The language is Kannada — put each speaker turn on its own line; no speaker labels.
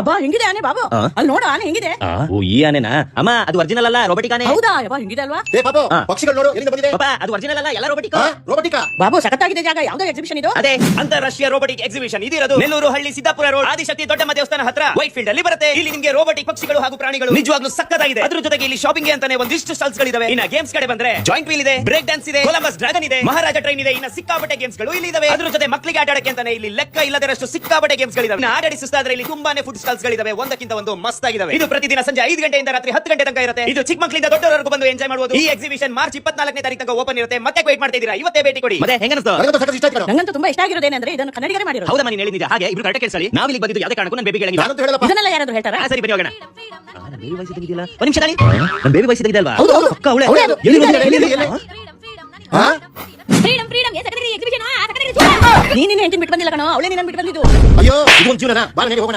ಅಬ್ಬಾ ಹೆಂಗಿದೆ ಆನೆ ಬಾಬು ಅಲ್ಲಿ ನೋಡು ಆನೆ ಹೆಂಗಿದೆ.
ಓ ಈ ಆನೆನಾ ಅಮ್ಮ? ಅದು ಒರಿಜಿನಲ್ ಅಲ್ಲ, ರೋಬೋಟಿಕ್ ಆನೆ.
ಹೌದಾ? ಯಬ್ಬಾ ಹೆಂಗಿದೆ ಅಲ್ವಾ?
ಏ ಪಾಪು, ಪಕ್ಷಿಗಳು ನೋಡು ಎಲ್ಲಿಂದ ಬಂದಿದೆ.
ಪಾಪ ಅದು ಒರಿಜಿನಲ್ ಅಲ್ಲ, ಎಲ್ಲ ರೋಬೋಟಿಕ್.
ರೋಬೋಟಿಕಾ?
ಬಾಬು ಸಖತ್ತಾಗಿದೆ ಜಾಗ. ಯಾವ್ದೋ ಎಕ್ಸಿಬಿಷನ್ ಇದು?
ಅದೇ ಅಂತಾರಾಷ್ಟ್ರೀಯ ರೋಬೋಟಿಕ್ ಎಕ್ಸಿಬಿಷನ್ ಇದಿರೋದು ನೆಲ್ಲೂರು ಹಳ್ಳಿ ಸಿದ್ದಾಪುರ ರೋಡ್ ಆದಿಶಕ್ತಿ ದೊಡ್ಡಮ್ಮ ದೇವಸ್ಥಾನ ಹತ್ರ ವೈಟ್ ಫೀಲ್ಡ್ ಅಲ್ಲಿ ಬರುತ್ತೆ. ಇಲ್ಲಿ ನಿಮಗೆ ರೋಬೋಟಿಕ್ ಪಕ್ಷಿಗಳು ಹಾಗೂ ಪ್ರಾಣಿಗಳು ನಿಜವಾಗ್ಲೂ ಸಕ್ಕತ್ತಾಗಿದೆ. ಅದ್ರ ಜೊತೆಗೆ ಇಲ್ಲಿ ಶಾಪಿಂಗ್ ಅಂತಾನೆ ಒಂದಿಷ್ಟು ಸ್ಟಾಲ್ಸ್ ಗಳಿದಾವೆ. ಇನ್ನ ಗೇಮ್ಸ್ ಕಡೆ ಬಂದ್ರೆ ಜಾಯಿಂಟ್ ವೀಲ್ ಇದೆ, ಬ್ರೇಕ್ ಡ್ಯಾನ್ಸ್ ಇದೆ, ಕೊಲಂಬಸ್ ಡ್ರ್ಯಾಗನ್ ಇದೆ, ಮಹಾರಾಜ ಟ್ರೈನ್ ಇದೆ. ಇನ್ನ ಸಿಕ್ಕಾಪಟ್ಟೆ ಗೇಮ್ಸ್ ಗಳು ಇಲ್ಲಿ ಇದಾವೆ. ಅದ್ರ ಜೊತೆ ಮಕ್ಕಳಿಗೆ ಆಟ ಆಡಕ್ಕೆ ಅಂತಾನೆ ಇಲ್ಲಿ ಲೆಕ್ಕ ಇಲ್ಲದರಷ್ಟು ಸಿಕ್ಕಾಪಟ್ಟೆ ಗೇಮ್ಸ್ ಗಳಿದಾವೆ. ಇನ್ನ ಆಟಾಡಿ ಸುಸ್ತಾದ್ರೆ ಇಲ್ಲಿ ತುಂಬಾನೇ ಫುಡ್ ಸ್ಟಾಲ್ಸ್ ಗಳಿದಾವೆ, ಒಂದಕ್ಕಿಂತ ಒಂದು ಮಸ್ತ್ ಆಗಿದಾವೆ. ಇದು ಪ್ರತಿದಿನ ಸಂಜೆ 5 ಗಂಟೆಯಿಂದ ರಾತ್ರಿ 10 ಗಂಟೆ ತನಕ ಇರುತ್ತೆ. ಇದು ಚಿಕ್ಕ ಮಕ್ಕಳಿಂದ ದೊಡ್ಡವರೆಗೂ ಬಂದು ಎಂಜಾಯ್ ಮಾಡಬಹುದು. ಈ ಎಕ್ಸಿಬಿಷನ್ ಮಾರ್ಚ್ 24ನೇ ತಾರೀಕು ತನಕ ಓಪನ್ ಇರುತ್ತೆ. ಮತ್ತೆ ವೇಟ್ ಮಾಡ್ತಾ ಇದೀರಾ? ಇವತ್ತೇ ಭೇಟಿ ಕೊಡಿ. ಮತ್ತೆ ಹೆಂಗನ್ಸ್ತು?
ನನಗಂತೂ ಸಖತ್ ಇಷ್ಟ ಆಯ್ತು ಕಣೋ.
ನಂಗಂತೂ ತುಂಬಾ ಇಷ್ಟ ಆಗಿರೋದೇನೆಂದ್ರೆ ಇದನ್ನು ಕನ್ನಡಿಗರೇ ಮಾಡಿರೋದು.
ಹೌದಾ? ನೀನು ಹೇಳಿದ್ದೆ ಹಾಗೆ ಇಬ್ರು ಕರೆಕ್ಟ್ ಕೇಳಿಸಲಿ. ನಾವು ಇಲ್ಲಿ ಬಂದಿದ್ದು ಯಾವುದೇ ಕಾರಣಕ್ಕೂ ನನ್ನ ಬೇಬಿ ಗೆಳಂಗಿಲ್ಲ.
ನಾನಂತೂ ಹೇಳಲ್ಲಪ್ಪ.
ಇದನ್ನೆಲ್ಲ ಯಾರಾದ್ರೂ ಹೇಳ್ತಾರಾ?
ಸರಿ ಬನ್ನಿ ಹೋಗೋಣ. ನನ್ನ ಬೇಬಿ ವಯಸ್ಸಿದ್ದಾಗಿದೆಯಲ್ಲ, ಒಂದು ನಿಮಿಷ ತಾಳಿ. ನನ್ನ ಬೇಬಿ ವಯಸ್ಸಿದ್ದಾಗಿದೆ ಅಲ್ವಾ?
ಹೌದು, ಹೌದು.
ಅಕ್ಕ ಅವಳೆ
ಅವಳೇ ಅದು.
ಎಲ್ಲಿ ಬಂದಿದ್ದಾಳೆ?
ಎಲ್ಲಿ? ಹಾ?
ನೀನ್ ಹೆಂಡತಿ ಬಿಟ್ಟು ಬಂದಿಲ್ಲ ಕಣೋ, ಅವಳೇ ನಿನ್ನ ಬಿಟ್ಟು ಬಂದಿದ್ದು.
ಅಯ್ಯೋ, ಇದೊಂದು ಜೀವನ. ಬಾ, ಮನೆಗೆ ಹೋಗೋಣ.